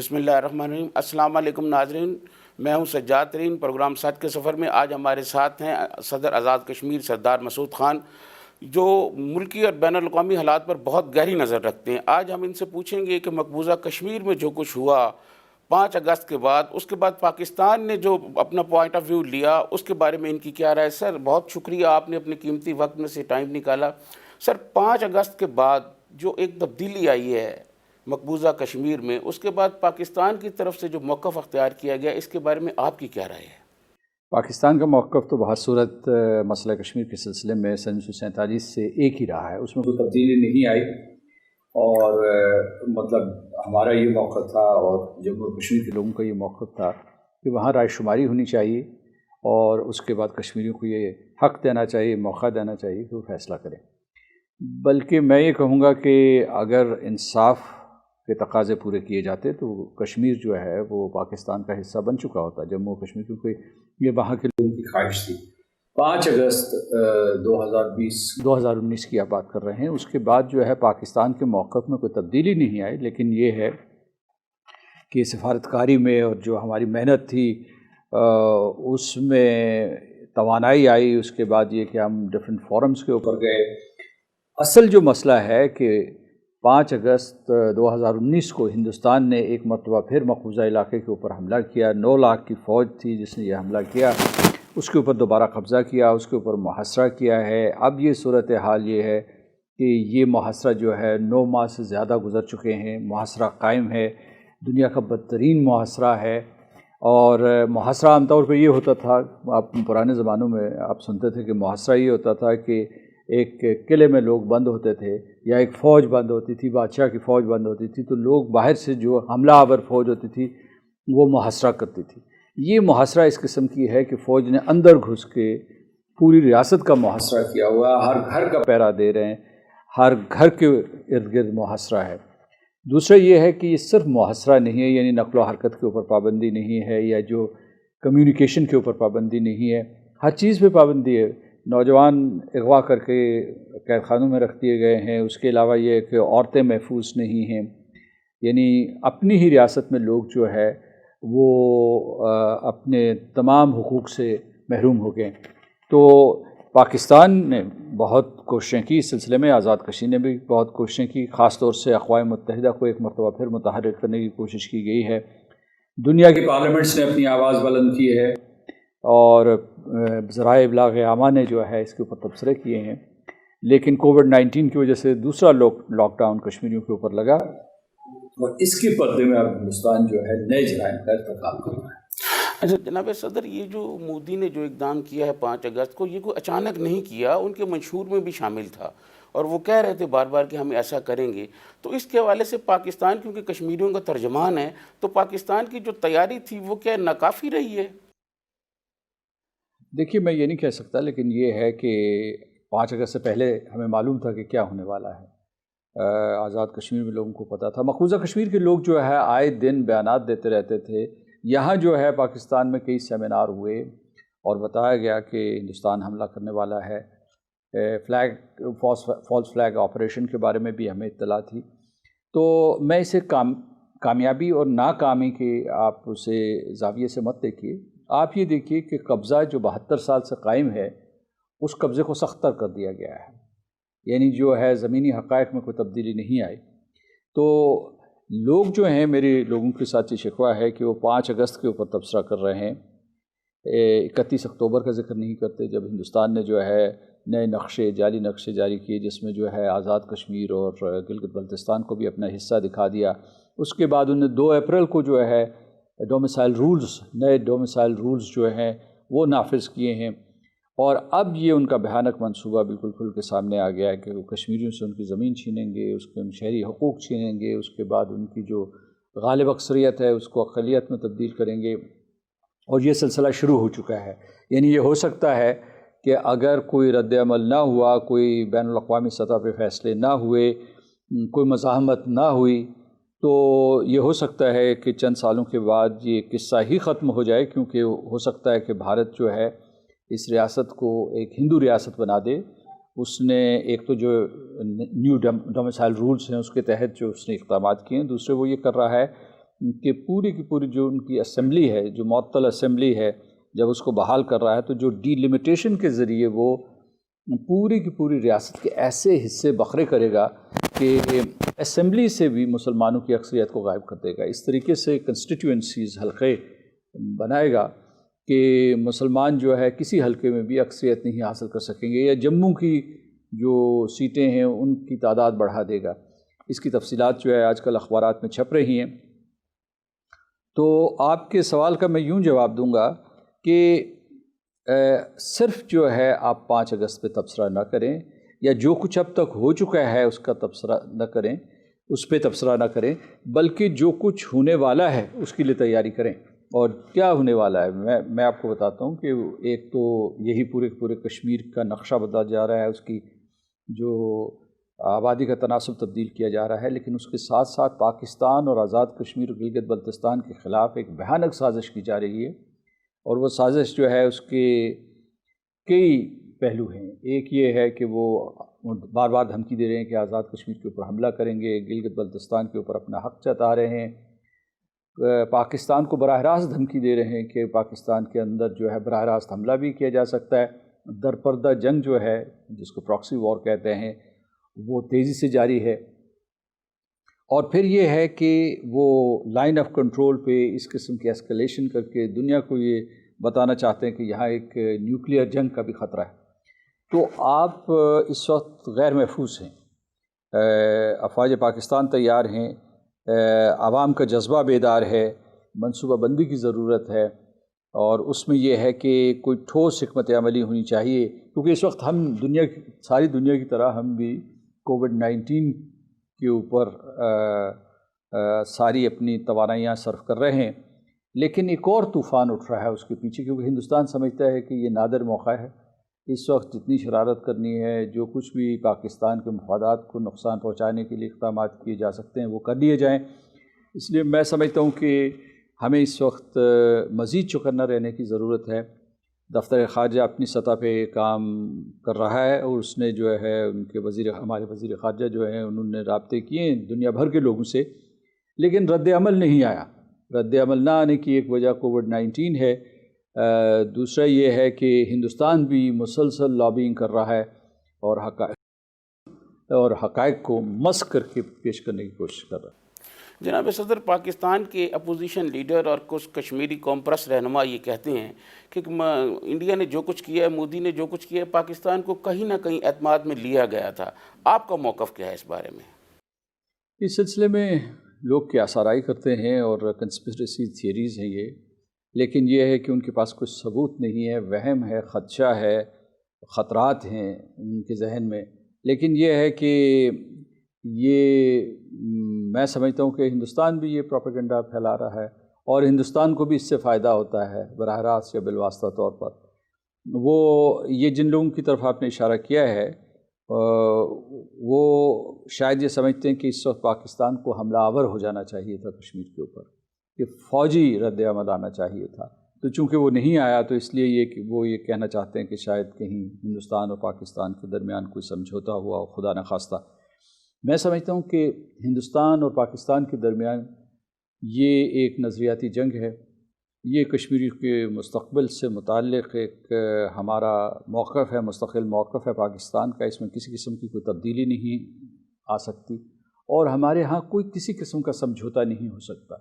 بسم اللہ الرحمن الرحیم۔ السلام علیکم ناظرین، میں ہوں سجاد ترین۔ پروگرام سچ کے سفر میں آج ہمارے ساتھ ہیں صدر آزاد کشمیر سردار مسعود خان، جو ملکی اور بین الاقوامی حالات پر بہت گہری نظر رکھتے ہیں۔ آج ہم ان سے پوچھیں گے کہ مقبوضہ کشمیر میں جو کچھ ہوا 5 اگست کے بعد، اس کے بعد پاکستان نے جو اپنا پوائنٹ آف ویو لیا، اس کے بارے میں ان کی کیا رائے۔ سر بہت شکریہ، آپ نے اپنے قیمتی وقت میں سے ٹائم نکالا۔ سر 5 اگست کے بعد جو ایک تبدیلی آئی ہے مقبوضہ کشمیر میں، اس کے بعد پاکستان کی طرف سے جو موقف اختیار کیا گیا، اس کے بارے میں آپ کی کیا رائے ہے؟ پاکستان کا موقف تو بہت صورت مسئلہ کشمیر کے سلسلے میں 1947 سے ایک ہی رہا ہے، اس میں کوئی تبدیلی نہیں آئی۔ اور مطلب ہمارا یہ موقف تھا اور جموں کشمیر کے لوگوں کا یہ موقف تھا کہ وہاں رائے شماری ہونی چاہیے اور اس کے بعد کشمیریوں کو یہ حق دینا چاہیے، موقع دینا چاہیے کہ وہ فیصلہ کریں۔ بلکہ میں یہ کہوں گا کہ اگر انصاف کے تقاضے پورے کیے جاتے تو کشمیر جو ہے وہ پاکستان کا حصہ بن چکا ہوتا، جموں کشمیر، کیونکہ یہ وہاں کے لوگوں کی خواہش تھی۔ 5 اگست 2019 کی آپ بات کر رہے ہیں، اس کے بعد جو ہے پاکستان کے موقف میں کوئی تبدیلی نہیں آئی، لیکن یہ ہے کہ سفارتکاری میں اور جو ہماری محنت تھی اس میں توانائی آئی۔ اس کے بعد یہ کہ ہم ڈیفرنٹ فورمز کے اوپر گئے۔ اصل جو مسئلہ ہے کہ 5 اگست 2019 کو ہندوستان نے ایک مرتبہ پھر مقبوضہ علاقے کے اوپر حملہ کیا۔ 9 لاکھ کی فوج تھی جس نے یہ حملہ کیا، اس کے اوپر دوبارہ قبضہ کیا، اس کے اوپر محاصرہ کیا ہے۔ اب یہ صورتحال یہ ہے کہ یہ محاصرہ جو ہے 9 ماہ سے زیادہ گزر چکے ہیں، محاصرہ قائم ہے، دنیا کا بدترین محاصرہ ہے۔ اور محاصرہ عام طور پہ یہ ہوتا تھا، آپ پرانے زمانوں میں آپ سنتے تھے کہ محاصرہ یہ ہوتا تھا کہ ایک قلعے میں لوگ بند ہوتے تھے یا ایک فوج بند ہوتی تھی، بادشاہ کی فوج بند ہوتی تھی، تو لوگ باہر سے جو حملہ آور فوج ہوتی تھی وہ محاصرہ کرتی تھی۔ یہ محاصرہ اس قسم کی ہے کہ فوج نے اندر گھس کے پوری ریاست کا محاصرہ کیا ہوا، ہر گھر کا پہرا دے رہے ہیں، ہر گھر کے ارد گرد محاصرہ ہے۔ دوسرا یہ ہے کہ یہ صرف محاصرہ نہیں ہے، یعنی نقل و حرکت کے اوپر پابندی نہیں ہے یا جو کمیونیکیشن کے اوپر پابندی نہیں ہے، ہر چیز پہ پابندی ہے۔ نوجوان اغوا کر کے قید خانوں میں رکھ دیے گئے ہیں۔ اس کے علاوہ یہ کہ عورتیں محفوظ نہیں ہیں، یعنی اپنی ہی ریاست میں لوگ جو ہے وہ اپنے تمام حقوق سے محروم ہو گئے۔ تو پاکستان نے بہت کوششیں کی اس سلسلے میں، آزاد کشمیر نے بھی بہت کوششیں کی، خاص طور سے اقوام متحدہ کو ایک مرتبہ پھر متحرک کرنے کی کوشش کی گئی ہے۔ دنیا کی پارلیمنٹس نے اپنی آواز بلند کی ہے اور ذرائع ابلاغ عامہ نے جو ہے اس کے اوپر تبصرے کیے ہیں، لیکن کووڈ-19 کی وجہ سے دوسرا لاک ڈاؤن کشمیریوں کے اوپر لگا اور اس کے پردے میں اب ہندوستان جو ہے نئے جرائم کا ارتکاب کر رہا ہے۔ اچھا جناب صدر، یہ جو مودی نے جو اقدام کیا ہے 5 اگست کو، یہ کوئی اچانک نہیں کیا، ان کے منشور میں بھی شامل تھا اور وہ کہہ رہے تھے بار بار کہ ہم ایسا کریں گے۔ تو اس کے حوالے سے پاکستان کیونکہ کشمیریوں کا ترجمان ہے، تو پاکستان کی جو تیاری تھی وہ کیا ناکافی رہی ہے؟ دیکھیے میں یہ نہیں کہہ سکتا، لیکن یہ ہے کہ 5 اگست سے پہلے ہمیں معلوم تھا کہ کیا ہونے والا ہے۔ آزاد کشمیر میں لوگوں کو پتہ تھا۔ مقبوضہ کشمیر کے لوگ جو ہے آئے دن بیانات دیتے رہتے تھے۔ یہاں جو ہے پاکستان میں کئی سیمینار ہوئے اور بتایا گیا کہ ہندوستان حملہ کرنے والا ہے۔ فالس فلیگ آپریشن کے بارے میں بھی ہمیں اطلاع تھی۔ تو میں اسے کامیابی اور ناکامی کے آپ اسے زاویے سے مت دیکھیے، آپ یہ دیکھیے کہ قبضہ جو 72 سال سے قائم ہے، اس قبضے کو سخت تر کر دیا گیا ہے، یعنی جو ہے زمینی حقائق میں کوئی تبدیلی نہیں آئی۔ تو لوگ جو ہیں، میرے لوگوں کے ساتھ یہ شکوہ ہے کہ وہ 5 اگست کے اوپر تبصرہ کر رہے ہیں، 31 اکتوبر کا ذکر نہیں کرتے، جب ہندوستان نے جو ہے نئے جعلی نقشے جاری کیے جس میں جو ہے آزاد کشمیر اور گلگت بلتستان کو بھی اپنا حصہ دکھا دیا۔ اس کے بعد انہوں نے 2 اپریل کو جو ہے نئے ڈومیسائل رولز جو ہیں وہ نافذ کیے ہیں، اور اب یہ ان کا بھیانک منصوبہ بالکل کھل کے سامنے آ گیا ہے کہ وہ کشمیریوں سے ان کی زمین چھینیں گے، اس کے شہری حقوق چھینیں گے، اس کے بعد ان کی جو غالب اکثریت ہے اس کو اقلیت میں تبدیل کریں گے، اور یہ سلسلہ شروع ہو چکا ہے۔ یعنی یہ ہو سکتا ہے کہ اگر کوئی رد عمل نہ ہوا، کوئی بین الاقوامی سطح پہ فیصلے نہ ہوئے، کوئی مزاحمت نہ ہوئی، تو یہ ہو سکتا ہے کہ چند سالوں کے بعد یہ قصہ ہی ختم ہو جائے، کیونکہ ہو سکتا ہے کہ بھارت جو ہے اس ریاست کو ایک ہندو ریاست بنا دے۔ اس نے ایک تو جو نیو ڈومیسائل رولز ہیں اس کے تحت جو اس نے اقدامات کیے ہیں، دوسرے وہ یہ کر رہا ہے کہ پوری کی پوری جو ان کی اسمبلی ہے، جو معطل اسمبلی ہے، جب اس کو بحال کر رہا ہے تو جو ڈی لمیٹیشن کے ذریعے وہ پوری کی پوری ریاست کے ایسے حصے بکھرے کرے گا کہ اسمبلی سے بھی مسلمانوں کی اکثریت کو غائب کر دے گا. اس طریقے سے کنسٹیٹیوئنسیز، حلقے بنائے گا کہ مسلمان جو ہے کسی حلقے میں بھی اکثریت نہیں حاصل کر سکیں گے، یا جموں کی جو سیٹیں ہیں ان کی تعداد بڑھا دے گا. اس کی تفصیلات جو ہے آج کل اخبارات میں چھپ رہی ہیں. تو آپ کے سوال کا میں یوں جواب دوں گا کہ صرف جو ہے آپ 5 اگست پہ تبصرہ نہ کریں، یا جو کچھ اب تک ہو چکا ہے اس کا تبصرہ نہ کریں، اس پہ تبصرہ نہ کریں، بلکہ جو کچھ ہونے والا ہے اس کے لیے تیاری کریں. اور کیا ہونے والا ہے میں آپ کو بتاتا ہوں کہ ایک تو یہی پورے کشمیر کا نقشہ بدلا جا رہا ہے، اس کی جو آبادی کا تناسب تبدیل کیا جا رہا ہے، لیکن اس کے ساتھ ساتھ پاکستان اور آزاد کشمیر اور گلگت بلتستان کے خلاف ایک بھیانک سازش کی جا رہی ہے. اور وہ سازش جو ہے اس کے کئی پہلو ہیں. ایک یہ ہے کہ وہ بار بار دھمکی دے رہے ہیں کہ آزاد کشمیر کے اوپر حملہ کریں گے، گلگت بلتستان کے اوپر اپنا حق جتا رہے ہیں، پاکستان کو براہ راست دھمکی دے رہے ہیں کہ پاکستان کے اندر جو ہے براہ راست حملہ بھی کیا جا سکتا ہے. درپردہ جنگ جو ہے جس کو پراکسی وار کہتے ہیں وہ تیزی سے جاری ہے. اور پھر یہ ہے کہ وہ لائن آف کنٹرول پہ اس قسم کی اسکلیشن کر کے دنیا کو یہ بتانا چاہتے ہیں کہ یہاں ایک نیوکلیئر جنگ کا بھی خطرہ ہے. تو آپ اس وقت غیر محفوظ ہیں. افواج پاکستان تیار ہیں، عوام کا جذبہ بیدار ہے، منصوبہ بندی کی ضرورت ہے، اور اس میں یہ ہے کہ کوئی ٹھوس حکمت عملی ہونی چاہیے. کیونکہ اس وقت ہم ساری دنیا کی طرح ہم بھی کووڈ-19 کے اوپر ساری اپنی توانائیاں صرف کر رہے ہیں، لیکن ایک اور طوفان اٹھ رہا ہے اس کے پیچھے، کیونکہ ہندوستان سمجھتا ہے کہ یہ نادر موقع ہے. اس وقت جتنی شرارت کرنی ہے، جو کچھ بھی پاکستان کے مفادات کو نقصان پہنچانے کے لیے اقدامات کیے جا سکتے ہیں وہ کر لیے جائیں. اس لیے میں سمجھتا ہوں کہ ہمیں اس وقت مزید چوکنا رہنے کی ضرورت ہے. دفتر خارجہ اپنی سطح پہ کام کر رہا ہے، اور اس نے جو ہے ان کے ہمارے وزیر خارجہ جو ہیں انہوں نے رابطے کیے دنیا بھر کے لوگوں سے، لیکن رد عمل نہیں آیا. رد عمل نہ آنے کی ایک وجہ کووڈ-19 ہے. دوسرا یہ ہے کہ ہندوستان بھی مسلسل لابینگ کر رہا ہے اور حقائق کو مسخ کر کے پیش کرنے کی کوشش کر رہا ہے. جناب صدر، پاکستان کے اپوزیشن لیڈر اور کچھ کشمیری قوم پرست رہنما یہ کہتے ہیں کہ انڈیا نے جو کچھ کیا ہے، مودی نے جو کچھ کیا ہے، پاکستان کو کہیں نہ کہیں اعتماد میں لیا گیا تھا. آپ کا موقف کیا ہے اس بارے میں؟ اس سلسلے میں لوگ کیا آرائی کرتے ہیں اور کنسپریسی تھیوریز ہیں یہ، لیکن یہ ہے کہ ان کے پاس کوئی ثبوت نہیں ہے، وہم ہے، خدشہ ہے، خطرات ہیں ان کے ذہن میں. لیکن یہ ہے کہ یہ میں سمجھتا ہوں کہ ہندوستان بھی یہ پروپیگنڈا پھیلا رہا ہے، اور ہندوستان کو بھی اس سے فائدہ ہوتا ہے براہ راست یا بالواسطہ طور پر. وہ یہ جن لوگوں کی طرف آپ نے اشارہ کیا ہے وہ شاید یہ سمجھتے ہیں کہ اس وقت پاکستان کو حملہ آور ہو جانا چاہیے تھا کشمیر کے اوپر، کہ فوجی رد عمل آنا چاہیے تھا. تو چونکہ وہ نہیں آیا تو اس لیے وہ یہ کہنا چاہتے ہیں کہ شاید کہیں ہندوستان اور پاکستان کے درمیان کوئی سمجھوتا ہوا ہو، خدا نخواستہ. میں سمجھتا ہوں کہ ہندوستان اور پاکستان کے درمیان یہ ایک نظریاتی جنگ ہے. یہ کشمیر کے مستقبل سے متعلق ایک ہمارا موقف ہے، مستقل موقف ہے پاکستان کا. اس میں کسی قسم کی کوئی تبدیلی نہیں آ سکتی، اور ہمارے ہاں کوئی کسی قسم کا سمجھوتا نہیں ہو سکتا.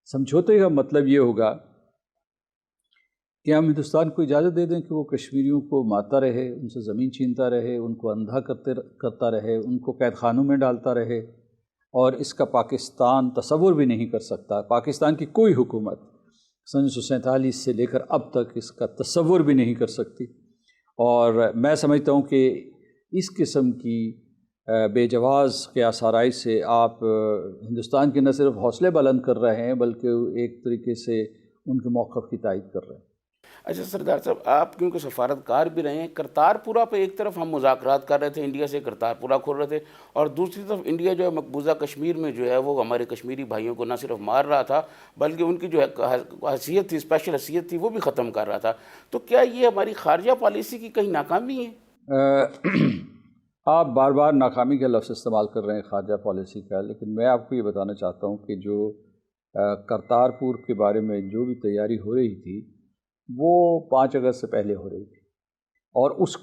سمجھوتے کا مطلب یہ ہوگا کہ ہم ہندوستان کو اجازت دے دیں کہ وہ کشمیریوں کو مارتا رہے، ان سے زمین چھینتا رہے، ان کو اندھا کرتا رہے، ان کو قید خانوں میں ڈالتا رہے، اور اس کا پاکستان تصور بھی نہیں کر سکتا. پاکستان کی کوئی حکومت 1947 سے لے کر اب تک اس کا تصور بھی نہیں کر سکتی. اور میں سمجھتا ہوں کہ اس قسم کی بے جواز قیاس آرائی سے آپ ہندوستان کے نہ صرف حوصلے بلند کر رہے ہیں بلکہ ایک طریقے سے ان کے موقف کی تائید کر رہے ہیں. اچھا سردار صاحب، آپ کیونکہ سفارتکار بھی رہے ہیں، کرتارپورہ پہ ایک طرف ہم مذاکرات کر رہے تھے، انڈیا سے کرتارپورہ کھول رہے تھے، اور دوسری طرف انڈیا جو ہے مقبوضہ کشمیر میں جو ہے وہ ہمارے کشمیری بھائیوں کو نہ صرف مار رہا تھا بلکہ ان کی جو حیثیت تھی، اسپیشل حیثیت تھی، وہ بھی ختم کر رہا تھا. تو کیا یہ ہماری خارجہ پالیسی کی کہیں ناکامی ہے؟ آپ بار بار ناکامی کا لفظ استعمال کر رہے ہیں خارجہ پالیسی کا، لیکن میں آپ کو یہ بتانا چاہتا ہوں کہ جو کرتارپور کے بارے میں جو بھی تیاری ہو رہی تھی وہ 5 اگست سے پہلے ہو رہی تھی، اور اس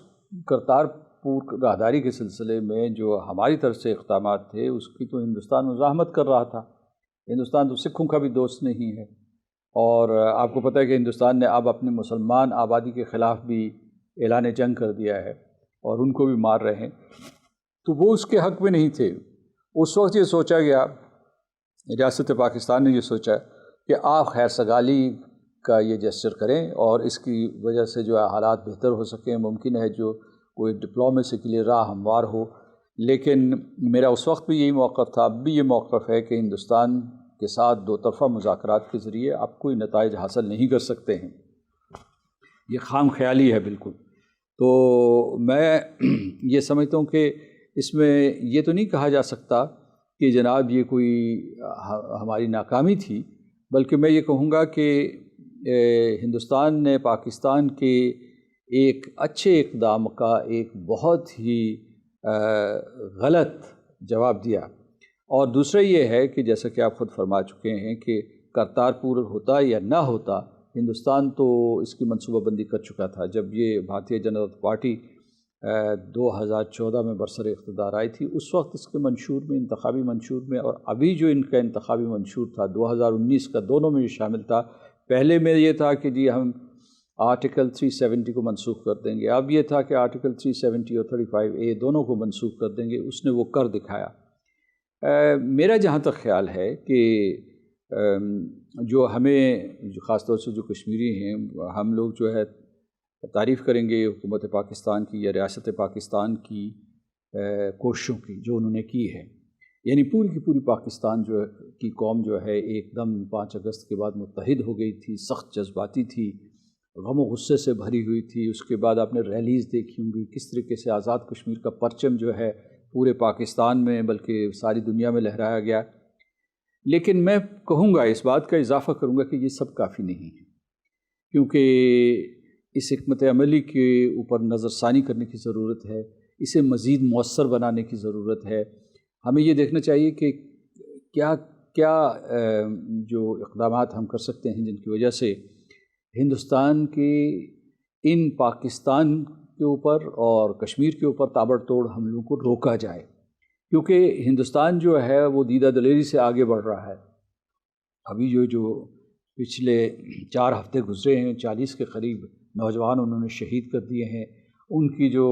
کرتارپور راہداری کے سلسلے میں جو ہماری طرف سے اقدامات تھے اس کی تو ہندوستان مزاحمت کر رہا تھا۔ ہندوستان تو سکھوں کا بھی دوست نہیں ہے، اور آپ کو پتہ ہے کہ ہندوستان نے اب اپنے مسلمان آبادی کے خلاف بھی اعلان جنگ کر دیا ہے اور ان کو بھی مار رہے ہیں، تو وہ اس کے حق میں نہیں تھے۔ اس وقت یہ سوچا گیا، ریاست پاکستان نے یہ سوچا کہ آپ خیر سگالی کا یہ جسچر کریں اور اس کی وجہ سے جو حالات بہتر ہو سکیں، ممکن ہے جو کوئی ڈپلومیسی کے لیے راہ ہموار ہو۔ لیکن میرا اس وقت بھی یہی موقف تھا، اب بھی یہ موقف ہے کہ ہندوستان کے ساتھ دو طرفہ مذاکرات کے ذریعے آپ کوئی نتائج حاصل نہیں کر سکتے ہیں، یہ خام خیالی ہے بالکل۔ تو میں یہ سمجھتا ہوں کہ اس میں یہ تو نہیں کہا جا سکتا کہ جناب یہ کوئی ہماری ناکامی تھی، بلکہ میں یہ کہوں گا کہ ہندوستان نے پاکستان کے ایک اچھے اقدام کا ایک بہت ہی غلط جواب دیا۔ اور دوسرا یہ ہے کہ جیسا کہ آپ خود فرما چکے ہیں کہ کرتارپور ہوتا یا نہ ہوتا، ہندوستان تو اس کی منصوبہ بندی کر چکا تھا۔ جب یہ بھارتیہ جنتا پارٹی 2014 میں برسر اقتدار آئی تھی، اس وقت اس کے منشور میں، انتخابی منشور میں، اور ابھی جو ان کا انتخابی منشور تھا 2019 کا، دونوں میں یہ شامل تھا۔ پہلے میں یہ تھا کہ جی ہم آرٹیکل 370 کو منسوخ کر دیں گے، اب یہ تھا کہ آرٹیکل 370 اور 35A دونوں کو منسوخ کر دیں گے۔ اس نے وہ کر دکھایا۔ میرا جہاں تک خیال ہے کہ جو ہمیں خاص طور سے جو کشمیری ہیں، ہم لوگ جو ہے تعریف کریں گے حکومت پاکستان کی یا ریاست پاکستان کی کوششوں کی جو انہوں نے کی ہے، یعنی پوری کی پوری پاکستان کی قوم جو ہے ایک دم 5 اگست کے بعد متحد ہو گئی تھی، سخت جذباتی تھی، غم و غصے سے بھری ہوئی تھی۔ اس کے بعد آپ نے ریلیز دیکھی ہوں گی، کس طریقے سے آزاد کشمیر کا پرچم جو ہے پورے پاکستان میں بلکہ ساری دنیا میں لہرایا گیا۔ لیکن میں کہوں گا، اس بات کا اضافہ کروں گا کہ یہ سب کافی نہیں ہے، کیونکہ اس حکمت عملی کے اوپر نظر ثانی کرنے کی ضرورت ہے، اسے مزید مؤثر بنانے کی ضرورت ہے۔ ہمیں یہ دیکھنا چاہیے کہ کیا جو اقدامات ہم کر سکتے ہیں جن کی وجہ سے ہندوستان کے ان پاکستان کے اوپر اور کشمیر کے اوپر تابڑ توڑ حملوں کو روکا جائے، کیونکہ ہندوستان جو ہے وہ دیدہ دلیری سے آگے بڑھ رہا ہے۔ ابھی جو پچھلے 4 ہفتے گزرے ہیں، 40 کے قریب نوجوان انہوں نے شہید کر دیے ہیں، ان کی جو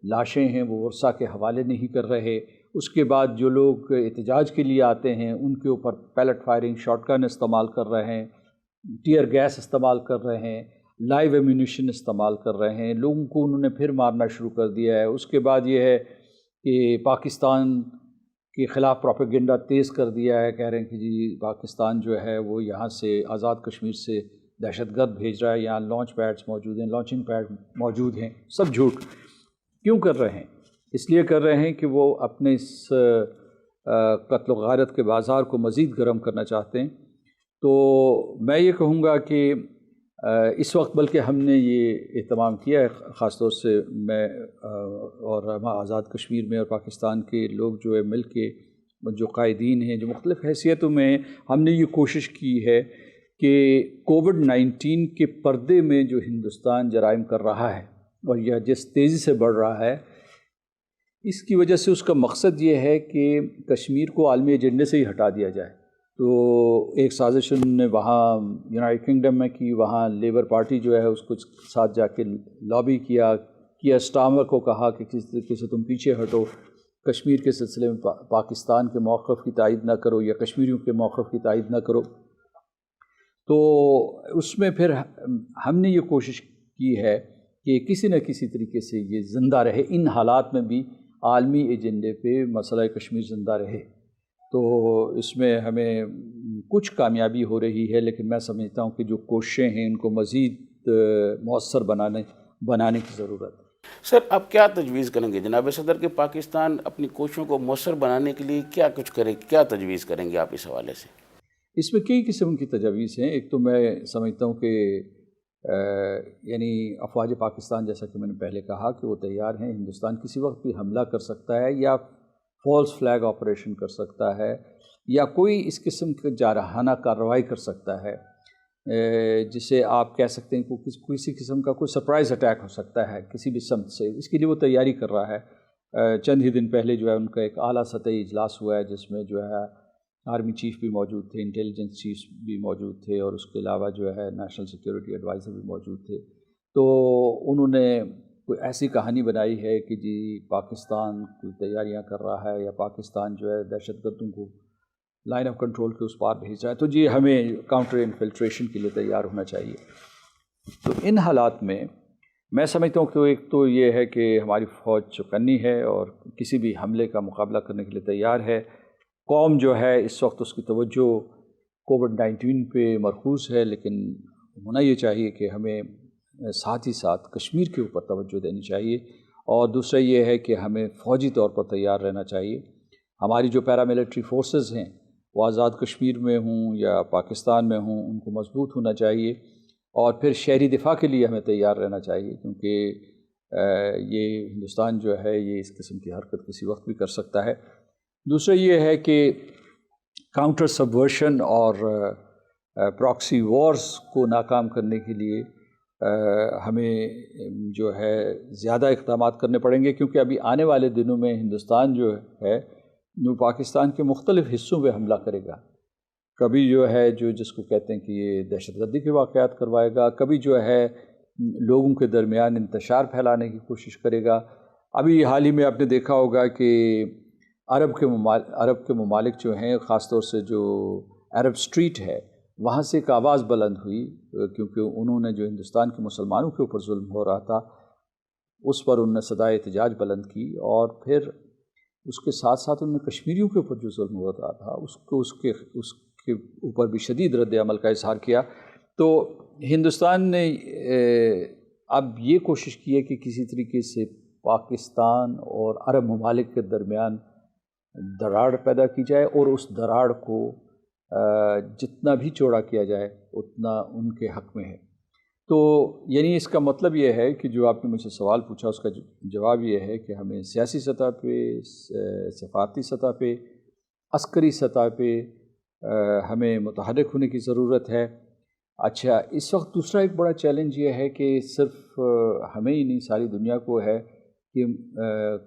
لاشیں ہیں وہ ورثہ کے حوالے نہیں کر رہے۔ اس کے بعد جو لوگ احتجاج کے لیے آتے ہیں ان کے اوپر پیلٹ فائرنگ، شاٹ گن استعمال کر رہے ہیں، ٹیئر گیس استعمال کر رہے ہیں، لائیو ایمونیشن استعمال کر رہے ہیں، لوگوں کو انہوں نے پھر مارنا شروع کر دیا ہے۔ اس کے بعد یہ ہے کہ پاکستان کے خلاف پروپیگنڈا تیز کر دیا ہے، کہہ رہے ہیں کہ جی پاکستان جو ہے وہ یہاں سے آزاد کشمیر سے دہشت گرد بھیج رہا ہے، یہاں لانچ پیڈز موجود ہیں، لانچنگ پیڈ موجود ہیں۔ سب جھوٹ کیوں کر رہے ہیں؟ اس لیے کر رہے ہیں کہ وہ اپنے اس قتل و غارت کے بازار کو مزید گرم کرنا چاہتے ہیں۔ تو میں یہ کہوں گا کہ اس وقت بلکہ ہم نے یہ اہتمام کیا ہے، خاص طور سے میں اور ہم آزاد کشمیر میں اور پاکستان کے لوگ جو ہے مل کے، جو قائدین ہیں جو مختلف حیثیتوں میں ہیں، ہم نے یہ کوشش کی ہے کہ کووڈ-19 کے پردے میں جو ہندوستان جرائم کر رہا ہے اور یہ جس تیزی سے بڑھ رہا ہے، اس کی وجہ سے اس کا مقصد یہ ہے کہ کشمیر کو عالمی ایجنڈے سے ہی ہٹا دیا جائے۔ تو ایک سازش انہوں نے وہاں یونائیٹڈ کنگڈم میں کی، وہاں لیبر پارٹی جو ہے اس کو ساتھ جا کے لابی کیا سٹارمر کو کہا کہ کس طریقے سے تم پیچھے ہٹو، کشمیر کے سلسلے میں پاکستان کے موقف کی تائید نہ کرو یا کشمیریوں کے موقف کی تائید نہ کرو۔ تو اس میں پھر ہم نے یہ کوشش کی ہے کہ کسی نہ کسی طریقے سے یہ زندہ رہے، ان حالات میں بھی عالمی ایجنڈے پہ مسئلہ کشمیر زندہ رہے۔ تو اس میں ہمیں کچھ کامیابی ہو رہی ہے، لیکن میں سمجھتا ہوں کہ جو کوششیں ہیں ان کو مزید مؤثر بنانے کی ضرورت ہے۔ سر، آپ کیا تجویز کریں گے جناب صدر کہ پاکستان اپنی کوششوں کو مؤثر بنانے کے لیے کیا کچھ کرے، کیا تجویز کریں گے آپ اس حوالے سے؟ اس میں کئی قسم کی تجاویز ہیں۔ ایک تو میں سمجھتا ہوں کہ یعنی افواج پاکستان، جیسا کہ میں نے پہلے کہا کہ وہ تیار ہیں، ہندوستان کسی وقت بھی حملہ کر سکتا ہے یا فالس فلیگ آپریشن کر سکتا ہے، یا کوئی اس قسم کا جارحانہ کارروائی کر سکتا ہے جسے آپ کہہ سکتے ہیں کہ کسی قسم کا کوئی سرپرائز اٹیک ہو سکتا ہے کسی بھی سمت سے، اس کے لیے وہ تیاری کر رہا ہے۔ چند ہی دن پہلے جو ہے ان کا ایک اعلیٰ سطحی اجلاس ہوا ہے جس میں جو ہے آرمی چیف بھی موجود تھے، انٹیلیجنس چیف بھی موجود تھے، اور اس کے علاوہ جو ہے نیشنل سیکیورٹی ایڈوائزر بھی موجود تھے۔ تو انہوں نے کوئی ایسی کہانی بنائی ہے کہ جی پاکستان کوئی تیاریاں کر رہا ہے یا پاکستان جو ہے دہشت گردوں کو لائن آف کنٹرول کے اس پار بھیج رہا ہے، تو جی ہمیں کاؤنٹر انفلٹریشن کے لیے تیار ہونا چاہیے۔ تو ان حالات میں میں سمجھتا ہوں کہ ایک تو یہ ہے کہ ہماری فوج چوکنی ہے اور کسی بھی حملے کا مقابلہ کرنے کے لیے تیار ہے۔ قوم جو ہے اس وقت اس کی توجہ کووڈ-19 پہ مرکوز ہے، لیکن ہونا یہ چاہیے کہ ہمیں ساتھ ہی ساتھ کشمیر کے اوپر توجہ دینی چاہیے، اور دوسرا یہ ہے کہ ہمیں فوجی طور پر تیار رہنا چاہیے۔ ہماری جو پیراملٹری فورسز ہیں وہ آزاد کشمیر میں ہوں یا پاکستان میں ہوں، ان کو مضبوط ہونا چاہیے، اور پھر شہری دفاع کے لیے ہمیں تیار رہنا چاہیے، کیونکہ یہ ہندوستان جو ہے یہ اس قسم کی حرکت کسی وقت بھی کر سکتا ہے۔ دوسرا یہ ہے کہ کاؤنٹر سبورشن اور پراکسی وارز کو ناکام کرنے کے لیے ہمیں جو ہے زیادہ اقدامات کرنے پڑیں گے، کیونکہ ابھی آنے والے دنوں میں ہندوستان جو ہے جو پاکستان کے مختلف حصوں پہ حملہ کرے گا۔ کبھی جو ہے جس کو کہتے ہیں کہ یہ دہشت گردی کے واقعات کروائے گا، کبھی جو ہے لوگوں کے درمیان انتشار پھیلانے کی کوشش کرے گا۔ ابھی حال ہی میں آپ نے دیکھا ہوگا کہ عرب کے ممالک جو ہیں، خاص طور سے جو عرب اسٹریٹ ہے، وہاں سے ایک آواز بلند ہوئی، کیونکہ انہوں نے جو ہندوستان کے مسلمانوں کے اوپر ظلم ہو رہا تھا اس پر انہوں نے صدائے احتجاج بلند کی، اور پھر اس کے ساتھ ساتھ انہوں نے کشمیریوں کے اوپر جو ظلم ہو رہا تھا اس کے اوپر بھی شدید رد عمل کا اظہار کیا۔ تو ہندوستان نے اب یہ کوشش کی ہے کہ کسی طریقے سے پاکستان اور عرب ممالک کے درمیان دراڑ پیدا کی جائے، اور اس دراڑ کو جتنا بھی چوڑا کیا جائے اتنا ان کے حق میں ہے۔ تو یعنی اس کا مطلب یہ ہے کہ جو آپ نے مجھ سے سوال پوچھا اس کا جواب یہ ہے کہ ہمیں سیاسی سطح پہ، سفارتی سطح پہ، عسکری سطح پہ ہمیں متحرک ہونے کی ضرورت ہے۔ اچھا، اس وقت دوسرا ایک بڑا چیلنج یہ ہے کہ صرف ہمیں ہی نہیں ساری دنیا کو ہے کہ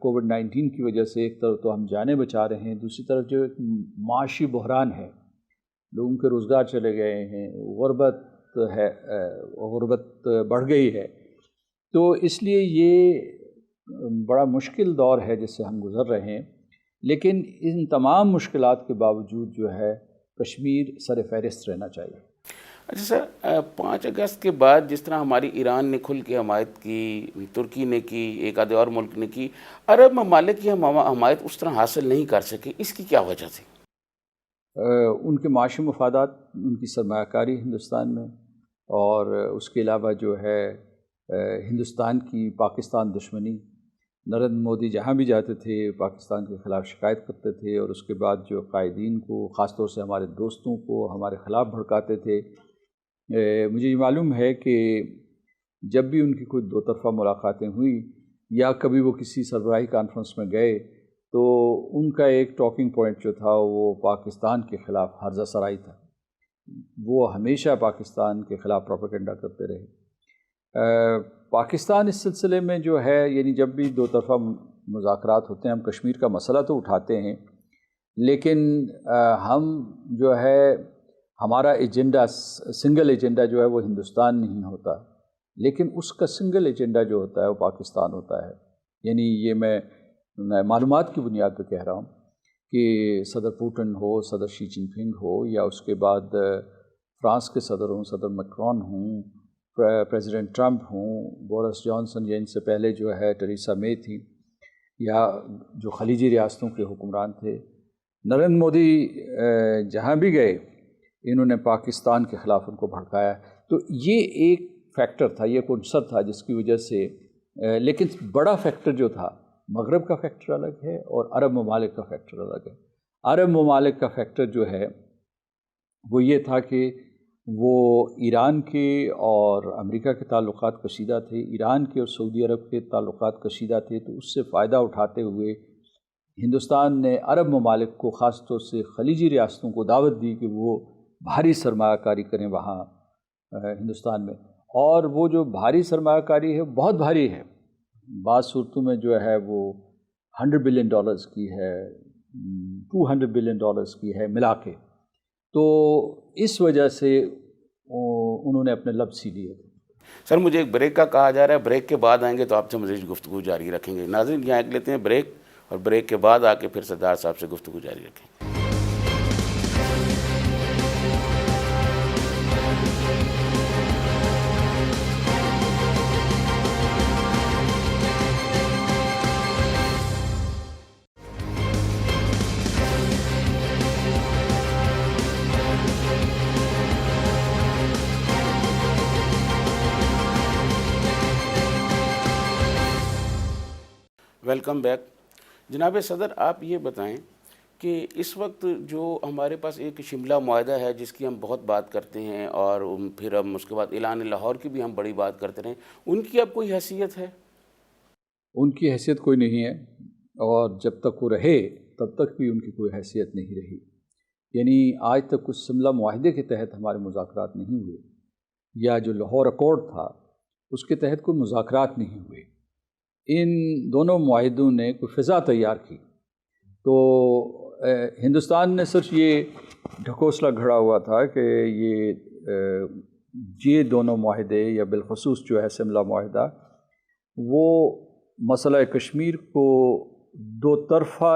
کووڈ-19 کی وجہ سے ایک طرف تو ہم جانیں بچا رہے ہیں، دوسری طرف جو ایک معاشی بحران ہے، لوگوں کے روزگار چلے گئے ہیں، غربت بڑھ گئی ہے۔ تو اس لیے یہ بڑا مشکل دور ہے جس سے ہم گزر رہے ہیں، لیکن ان تمام مشکلات کے باوجود جو ہے کشمیر سر فہرست رہنا چاہیے۔ اچھا سر، 5 اگست کے بعد جس طرح ہماری ایران نے کھل کے حمایت کی، ترکی نے کی، ایک آدھے اور ملک نے کی، عرب ممالک کی حمایت اس طرح حاصل نہیں کر سکے، اس کی کیا وجہ تھی؟ ان کے معاشی مفادات، ان کی سرمایہ کاری ہندوستان میں، اور اس کے علاوہ جو ہے ہندوستان کی پاکستان دشمنی۔ نریندر مودی جہاں بھی جاتے تھے پاکستان کے خلاف شکایت کرتے تھے، اور اس کے بعد جو قائدین کو، خاص طور سے ہمارے دوستوں کو ہمارے خلاف بھڑکاتے تھے۔ مجھے یہ معلوم ہے کہ جب بھی ان کی کوئی دو طرفہ ملاقاتیں ہوئیں یا کبھی وہ کسی سربراہی کانفرنس میں گئے، تو ان کا ایک ٹاکنگ پوائنٹ جو تھا وہ پاکستان کے خلاف ہرزہ سرائی تھا۔ وہ ہمیشہ پاکستان کے خلاف پروپیگنڈا کرتے رہے۔ پاکستان اس سلسلے میں جو ہے، یعنی جب بھی دو طرفہ مذاکرات ہوتے ہیں، ہم کشمیر کا مسئلہ تو اٹھاتے ہیں، لیکن ہم جو ہے ہمارا ایجنڈا، سنگل ایجنڈا جو ہے وہ ہندوستان نہیں ہوتا، لیکن اس کا سنگل ایجنڈا جو ہوتا ہے وہ پاکستان ہوتا ہے۔ یعنی یہ میں معلومات کی بنیاد پہ کہہ رہا ہوں کہ صدر پوٹن ہو، صدر شی جن پنگ ہو، یا اس کے بعد فرانس کے صدر ہوں، صدر میکرون ہوں، پریزیڈنٹ ٹرمپ ہوں، بورس جانسن، یا ان سے پہلے جو ہے ٹریسا مے تھی، یا جو خلیجی ریاستوں کے حکمران تھے، نریندر مودی جہاں بھی گئے انہوں نے پاکستان کے خلاف ان کو بھڑکایا۔ تو یہ ایک فیکٹر تھا، یہ ایک عنصر تھا جس کی وجہ سے، لیکن بڑا فیکٹر جو تھا، مغرب کا فیکٹر الگ ہے اور عرب ممالک کا فیکٹر الگ ہے۔ عرب ممالک کا فیکٹر جو ہے وہ یہ تھا کہ وہ ایران کے اور امریکہ کے تعلقات کشیدہ تھے، ایران کے اور سعودی عرب کے تعلقات کشیدہ تھے، تو اس سے فائدہ اٹھاتے ہوئے ہندوستان نے عرب ممالک کو، خاص طور سے خلیجی ریاستوں کو دعوت دی کہ وہ بھاری سرمایہ کاری کریں وہاں ہندوستان میں، اور وہ جو بھاری سرمایہ کاری ہے بہت بھاری ہے، بعض صورتوں میں جو ہے وہ $100 بلین کی ہے، $200 بلین کی ہے ملا کے، تو اس وجہ سے انہوں نے اپنے لب سی لیے۔ سر مجھے ایک بریک کا کہا جا رہا ہے، بریک کے بعد آئیں گے تو آپ سے مزید گفتگو جاری رکھیں گے۔ ناظرین یہاں ایک لیتے ہیں بریک، اور بریک کے بعد آ کے پھر سردار صاحب سے گفتگو جاری رکھیں گے۔ Welcome back. جناب صدر، آپ یہ بتائیں کہ اس وقت جو ہمارے پاس ایک شملہ معاہدہ ہے جس کی ہم بہت بات کرتے ہیں، اور پھر ہم اس کے بعد اعلان لاہور کی بھی ہم بڑی بات کرتے رہے، ان کی اب کوئی حیثیت ہے؟ ان کی حیثیت کوئی نہیں ہے، اور جب تک وہ رہے تب تک بھی ان کی کوئی حیثیت نہیں رہی۔ یعنی آج تک اس شملہ معاہدے کے تحت ہمارے مذاکرات نہیں ہوئے، یا جو لاہور ایکارڈ تھا اس کے تحت کوئی مذاکرات نہیں ہوئے۔ ان دونوں معاہدوں نے کوئی فضا تیار کی، تو ہندوستان نے صرف یہ ڈھکوسلا گھڑا ہوا تھا کہ یہ دونوں معاہدے، یا بالخصوص جو ہے شملہ معاہدہ، وہ مسئلہ کشمیر کو دو طرفہ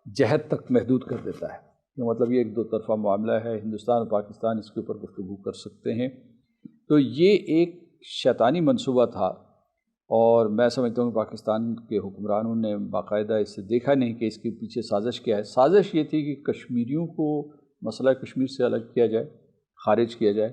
جہد تک محدود کر دیتا ہے۔ مطلب یہ ایک دو طرفہ معاملہ ہے، ہندوستان اور پاکستان اس کے اوپر گفتگو کر سکتے ہیں۔ تو یہ ایک شیطانی منصوبہ تھا، اور میں سمجھتا ہوں کہ پاکستان کے حکمرانوں نے باقاعدہ اس سے دیکھا نہیں کہ اس کے پیچھے سازش کیا ہے۔ سازش یہ تھی کہ کشمیریوں کو مسئلہ کشمیر سے الگ کیا جائے، خارج کیا جائے،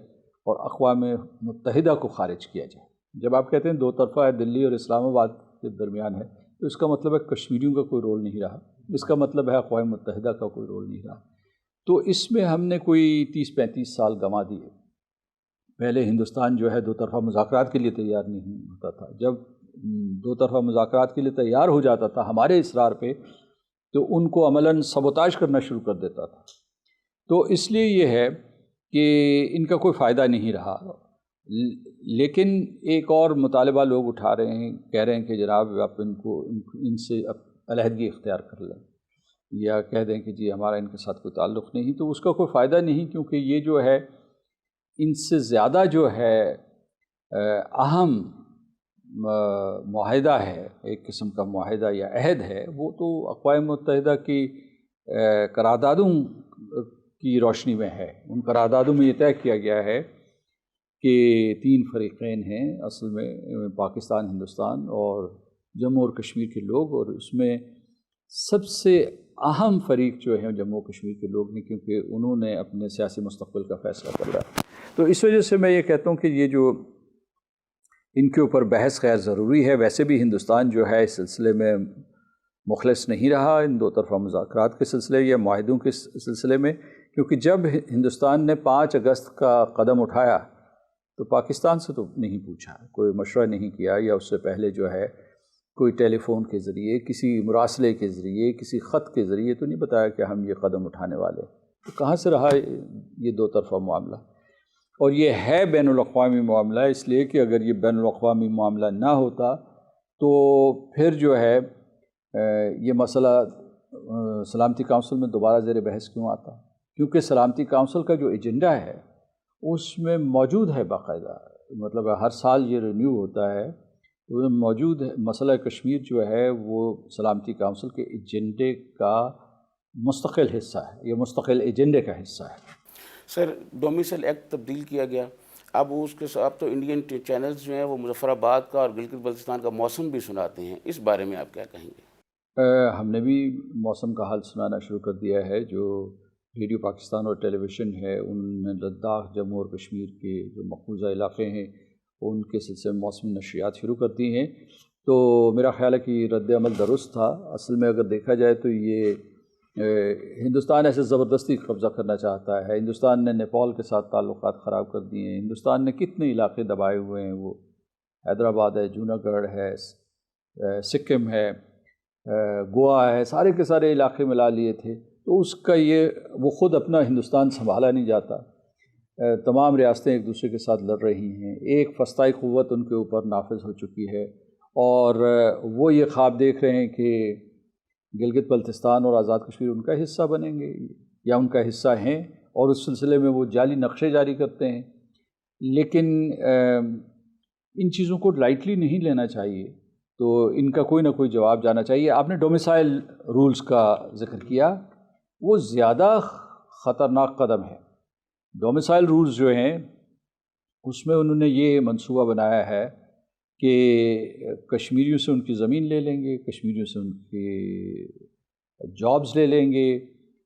اور اقوام متحدہ کو خارج کیا جائے۔ جب آپ کہتے ہیں دو طرفہ ہے، دلی اور اسلام آباد کے درمیان ہے، تو اس کا مطلب ہے کشمیریوں کا کوئی رول نہیں رہا، اس کا مطلب ہے اقوام متحدہ کا کوئی رول نہیں رہا۔ تو اس میں ہم نے کوئی 30-35 سال گنوا دیے۔ پہلے ہندوستان جو ہے دو طرفہ مذاکرات کے لیے تیار نہیں ہوتا تھا، جب دو طرفہ مذاکرات کے لیے تیار ہو جاتا تھا ہمارے اصرار پہ، تو ان کو عملاً سبوتاژ کرنا شروع کر دیتا تھا۔ تو اس لیے یہ ہے کہ ان کا کوئی فائدہ نہیں رہا۔ لیکن ایک اور مطالبہ لوگ اٹھا رہے ہیں، کہہ رہے ہیں کہ جناب آپ ان سے علیحدگی اختیار کر لیں، یا کہہ دیں کہ جی ہمارا ان کے ساتھ کوئی تعلق نہیں۔ تو اس کا کوئی فائدہ نہیں، کیونکہ یہ جو ہے ان سے زیادہ جو ہے اہم معاہدہ ہے، ایک قسم کا معاہدہ یا عہد ہے، وہ تو اقوام متحدہ کی قراردادوں کی روشنی میں ہے۔ ان قراردادوں میں یہ طے کیا گیا ہے کہ 3 فریقین ہیں اصل میں، پاکستان، ہندوستان اور جموں اور کشمیر کے لوگ، اور اس میں سب سے اہم فریق جو ہیں جموں کشمیر کے لوگ ہیں، کیونکہ انہوں نے اپنے سیاسی مستقبل کا فیصلہ کرا۔ تو اس وجہ سے میں یہ کہتا ہوں کہ یہ جو ان کے اوپر بحث خیر ضروری ہے۔ ویسے بھی ہندوستان جو ہے اس سلسلے میں مخلص نہیں رہا، ان دو طرفہ مذاکرات کے سلسلے یا معاہدوں کے سلسلے میں، کیونکہ جب ہندوستان نے 5 اگست کا قدم اٹھایا تو پاکستان سے تو نہیں پوچھا، کوئی مشورہ نہیں کیا، یا اس سے پہلے جو ہے کوئی ٹیلی فون کے ذریعے، کسی مراسلے کے ذریعے، کسی خط کے ذریعے تو نہیں بتایا کہ ہم یہ قدم اٹھانے والے۔ تو کہاں سے رہا یہ دو طرفہ معاملہ؟ اور یہ ہے بین الاقوامی معاملہ، اس لیے کہ اگر یہ بین الاقوامی معاملہ نہ ہوتا تو پھر جو ہے یہ مسئلہ سلامتی کونسل میں دوبارہ زیر بحث کیوں آتا؟ کیونکہ سلامتی کونسل کا جو ایجنڈا ہے اس میں موجود ہے باقاعدہ، مطلب ہر سال یہ رینیو ہوتا ہے، وہ موجود ہے۔ مسئلہ کشمیر جو ہے وہ سلامتی کونسل کے ایجنڈے کا مستقل حصہ ہے، یہ مستقل ایجنڈے کا حصہ ہے۔ سر ڈومیسائل ایکٹ تبدیل کیا گیا، اب اس کے ساتھ تو انڈین چینلز جو ہیں وہ مظفر آباد کا اور گلگت بلتستان کا موسم بھی سناتے ہیں، اس بارے میں آپ کیا کہیں گے؟ ہم نے بھی موسم کا حال سنانا شروع کر دیا ہے۔ جو ریڈیو پاکستان اور ٹیلی ویژن ہے ان نے لداخ، جموں اور کشمیر کے جو مقبوضہ علاقے ہیں ان کے سلسلے میں موسمی نشریات شروع کر دی ہیں، تو میرا خیال ہے کہ رد عمل درست تھا۔ اصل میں اگر دیکھا جائے تو یہ ہندوستان ایسے زبردستی قبضہ کرنا چاہتا ہے۔ ہندوستان نے نیپال کے ساتھ تعلقات خراب کر دیے ہیں، ہندوستان نے کتنے علاقے دبائے ہوئے ہیں، وہ حیدرآباد ہے، جوناگڑھ ہے، سکم ہے، گوا ہے، سارے کے سارے علاقے ملا لیے تھے، تو اس کا وہ خود اپنا ہندوستان سنبھالا نہیں جاتا، تمام ریاستیں ایک دوسرے کے ساتھ لڑ رہی ہیں، ایک فسطائی قوت ان کے اوپر نافذ ہو چکی ہے، اور وہ یہ خواب دیکھ رہے ہیں کہ گلگت بلتستان اور آزاد کشمیر ان کا حصہ بنیں گے یا ان کا حصہ ہیں، اور اس سلسلے میں وہ جعلی نقشے جاری کرتے ہیں۔ لیکن ان چیزوں کو لائٹلی نہیں لینا چاہیے، تو ان کا کوئی نہ کوئی جواب جانا چاہیے۔ آپ نے ڈومیسائل رولز کا ذکر کیا، وہ زیادہ خطرناک قدم ہے۔ ڈومیسائل رولز جو ہیں اس میں انہوں نے یہ منصوبہ بنایا ہے کہ کشمیریوں سے ان کی زمین لے لیں گے، کشمیریوں سے ان کے جابز لے لیں گے،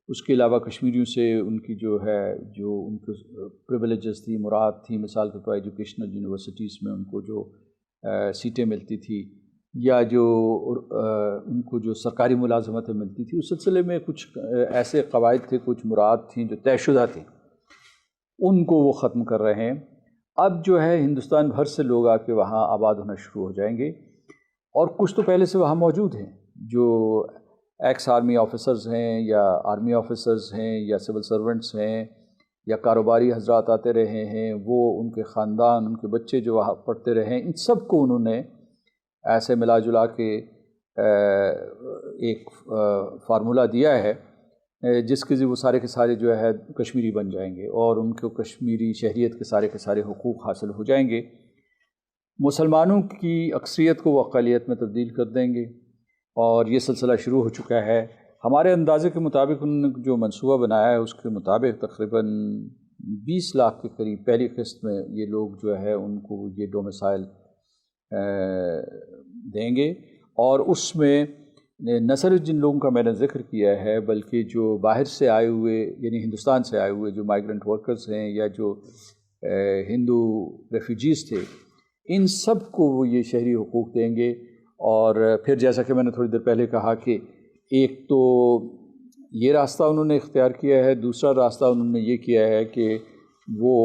اس کے علاوہ کشمیریوں سے ان کی جو ان کو پریویلیجز تھی، مراد تھی، مثال کے طور پر ایجوکیشنل یونیورسٹیز میں ان کو جو سیٹیں ملتی تھی، یا جو ان کو جو سرکاری ملازمتیں ملتی تھی، اس سلسلے میں کچھ ایسے قواعد تھے، کچھ مراد تھیں جو طے شدہ تھیں، ان کو وہ ختم کر رہے ہیں۔ اب جو ہے ہندوستان بھر سے لوگ آ کے وہاں آباد ہونا شروع ہو جائیں گے، اور کچھ تو پہلے سے وہاں موجود ہیں، جو ایکس آرمی آفیسرز ہیں یا آرمی آفیسرز ہیں یا سول سرونٹس ہیں یا کاروباری حضرات آتے رہے ہیں، وہ ان کے خاندان، ان کے بچے جو وہاں پڑھتے رہے ہیں، ان سب کو انہوں نے ایسے ملا جلا کے ایک فارمولہ دیا ہے جس کے ذریعے وہ سارے کے سارے جو ہے کشمیری بن جائیں گے، اور ان کو کشمیری شہریت کے سارے حقوق حاصل ہو جائیں گے۔ مسلمانوں کی اکثریت کو وہ اقلیت میں تبدیل کر دیں گے، اور یہ سلسلہ شروع ہو چکا ہے۔ ہمارے اندازے کے مطابق انہوں نے جو منصوبہ بنایا ہے اس کے مطابق تقریباً 20 لاکھ کے قریب پہلی قسط میں یہ لوگ جو ہے ان کو یہ ڈومیسائل دیں گے، اور اس میں نہ صرف جن لوگوں کا میں نے ذکر کیا ہے بلکہ جو باہر سے آئے ہوئے، یعنی ہندوستان سے آئے ہوئے جو مائیگرنٹ ورکرز ہیں یا جو ہندو ریفیوجیز تھے، ان سب کو وہ یہ شہری حقوق دیں گے۔ اور پھر جیسا کہ میں نے تھوڑی دیر پہلے کہا کہ ایک تو یہ راستہ انہوں نے اختیار کیا ہے، دوسرا راستہ انہوں نے یہ کیا ہے کہ وہ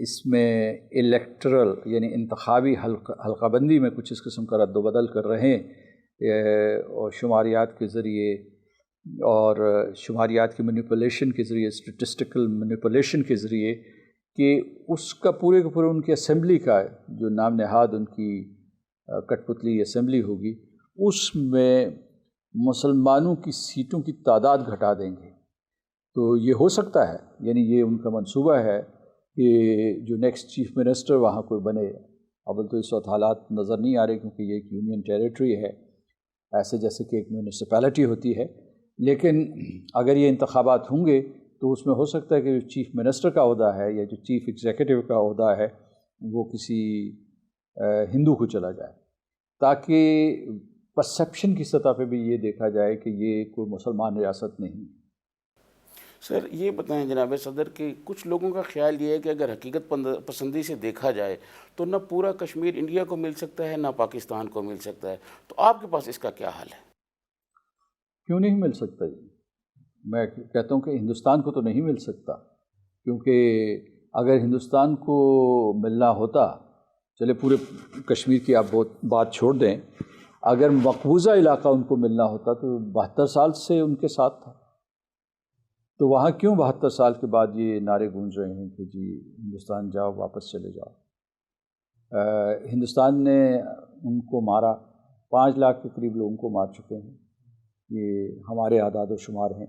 اس میں الیکٹرل یعنی انتخابی حلقہ بندی میں کچھ اس قسم کا رد و بدل کر رہے ہیں، اور شماریات کے ذریعے اور شماریات کی مینیپولیشن کے ذریعے، اسٹیٹسٹیکل مینیپولیشن کے ذریعے، کہ اس کا پورے کے پورے ان کی اسمبلی کا جو نام نہاد ان کی کٹ پتلی اسمبلی ہوگی، اس میں مسلمانوں کی سیٹوں کی تعداد گھٹا دیں گے۔ تو یہ ہو سکتا ہے، یعنی یہ ان کا منصوبہ ہے کہ جو نیکسٹ چیف منسٹر وہاں کوئی بنے۔ اول تو اس وقت حالات نظر نہیں آ رہے کیونکہ یہ ایک یونین ٹیریٹری ہے، ایسے جیسے کہ ایک میونسپیلٹی ہوتی ہے، لیکن اگر یہ انتخابات ہوں گے تو اس میں ہو سکتا ہے کہ جو چیف منسٹر کا عہدہ ہے یا جو چیف ایگزیکٹو کا عہدہ ہے وہ کسی ہندو کو چلا جائے، تاکہ پرسیپشن کی سطح پہ بھی یہ دیکھا جائے کہ یہ کوئی مسلمان ریاست نہیں۔ سر یہ بتائیں جناب صدر کہ کچھ لوگوں کا خیال یہ ہے کہ اگر حقیقت پسندی سے دیکھا جائے تو نہ پورا کشمیر انڈیا کو مل سکتا ہے نہ پاکستان کو مل سکتا ہے، تو آپ کے پاس اس کا کیا حل ہے؟ کیوں نہیں مل سکتا جی؟ میں کہتا ہوں کہ ہندوستان کو تو نہیں مل سکتا، کیونکہ اگر ہندوستان کو ملنا ہوتا، چلے پورے کشمیر کی آپ بات چھوڑ دیں، اگر مقبوضہ علاقہ ان کو ملنا ہوتا تو 72 سال سے ان کے ساتھ تھا، تو وہاں کیوں 72 سال کے بعد یہ نعرے گونج رہے ہیں کہ جی ہندوستان جاؤ، واپس چلے جاؤ؟ ہندوستان نے ان کو مارا، 5 لاکھ کے قریب لوگوں کو مار چکے ہیں، یہ ہمارے اعداد و شمار ہیں،